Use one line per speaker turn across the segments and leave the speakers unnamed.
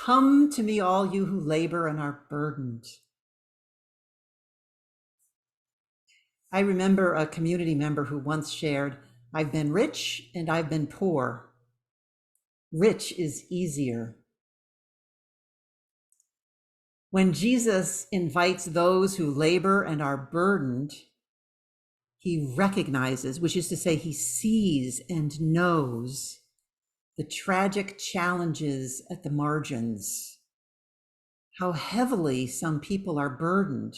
Come to me, all you who labor and are burdened. I remember a community member who once shared, I've been rich and I've been poor. Rich is easier. When Jesus invites those who labor and are burdened, he recognizes, which is to say, he sees and knows the tragic challenges at the margins, how heavily some people are burdened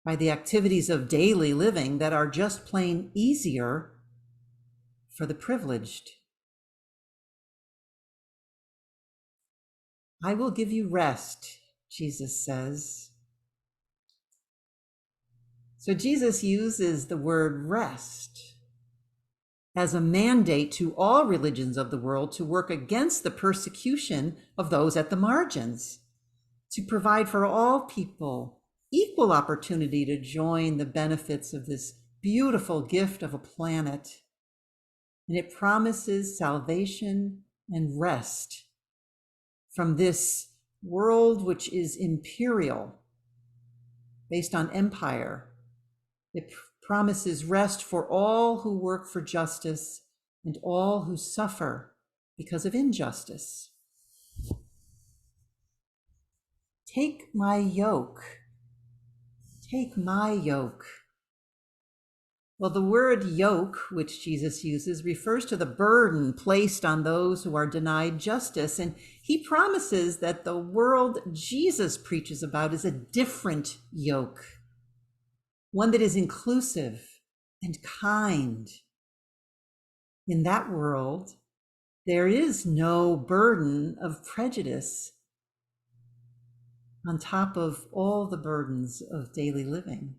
by the activities of daily living that are just plain easier for the privileged. I will give you rest, Jesus says. So Jesus uses the word rest as a mandate to all religions of the world to work against the persecution of those at the margins, to provide for all people equal opportunity to join the benefits of this beautiful gift of a planet. And it promises salvation and rest from this world which is imperial, based on empire. It promises rest for all who work for justice and all who suffer because of injustice. Take my yoke. Take my yoke. Well, the word yoke, which Jesus uses, refers to the burden placed on those who are denied justice. And he promises that the world Jesus preaches about is a different yoke, one that is inclusive and kind. In that world, there is no burden of prejudice on top of all the burdens of daily living.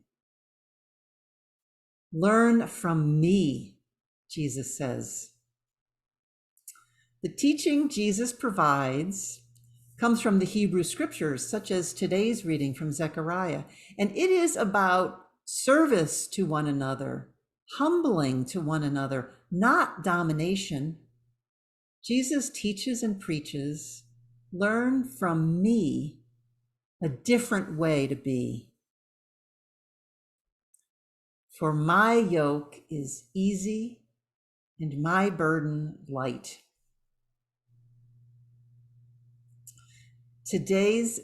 Learn from me, Jesus says. The teaching Jesus provides comes from the Hebrew scriptures, such as today's reading from Zechariah, and it is about service to one another, humbling to one another, not domination. Jesus teaches and preaches, learn from me a different way to be. For my yoke is easy and my burden light. Today's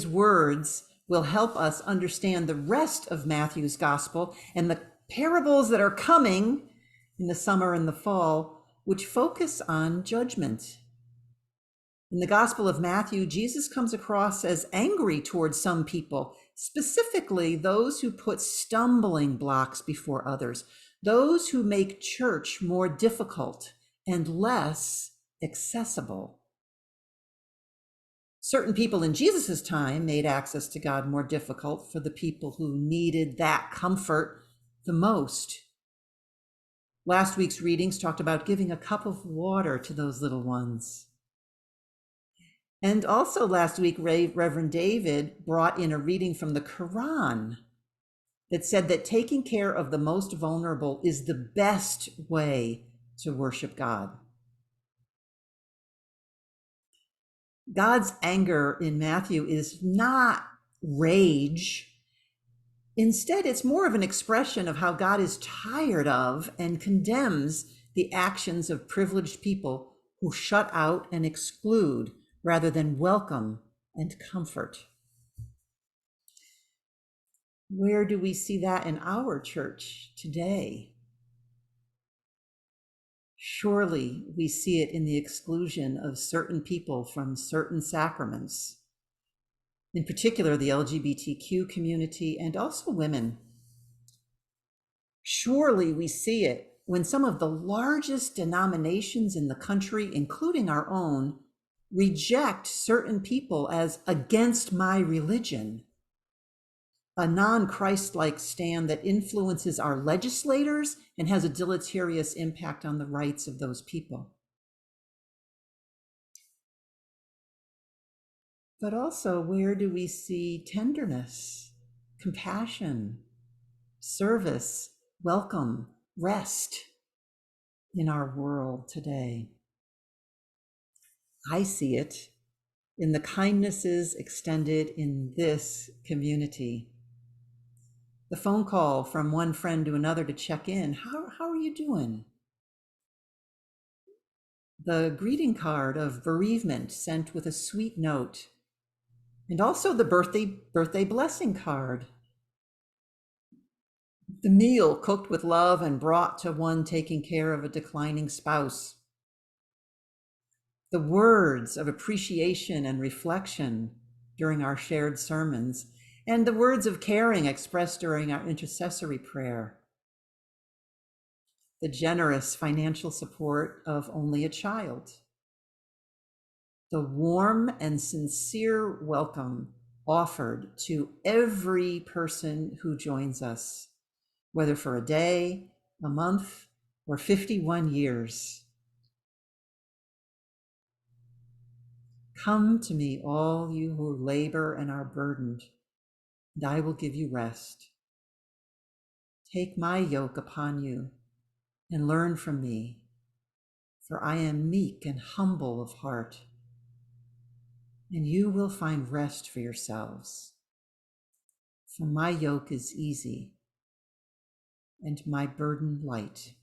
words will help us understand the rest of Matthew's gospel and the parables that are coming in the summer and the fall, which focus on judgment. In the Gospel of Matthew, Jesus comes across as angry towards some people, specifically those who put stumbling blocks before others, those who make church more difficult and less accessible. Certain people in Jesus's time made access to God more difficult for the people who needed that comfort the most. Last week's readings talked about giving a cup of water to those little ones. And also last week, Reverend David brought in a reading from the Quran that said that taking care of the most vulnerable is the best way to worship God. God's anger in Matthew is not rage. Instead, it's more of an expression of how God is tired of and condemns the actions of privileged people who shut out and exclude rather than welcome and comfort. Where do we see that in our church today? Surely we see it in the exclusion of certain people from certain sacraments, in particular the LGBTQ community and also women. Surely we see it when some of the largest denominations in the country, including our own, reject certain people as against my religion, a non-Christ-like stand that influences our legislators and has a deleterious impact on the rights of those people. But also, where do we see tenderness, compassion, service, welcome, rest in our world today? I see it in the kindnesses extended in this community. The phone call from one friend to another to check in. How are you doing? The greeting card of bereavement sent with a sweet note. And also the birthday blessing card. The meal cooked with love and brought to one taking care of a declining spouse. The words of appreciation and reflection during our shared sermons, and the words of caring expressed during our intercessory prayer. The generous financial support of only a child. The warm and sincere welcome offered to every person who joins us, whether for a day, a month, or 51 years. Come to me, all you who labor and are burdened, and I will give you rest. Take my yoke upon you and learn from me, for I am meek and humble of heart, and you will find rest for yourselves. For my yoke is easy and my burden light.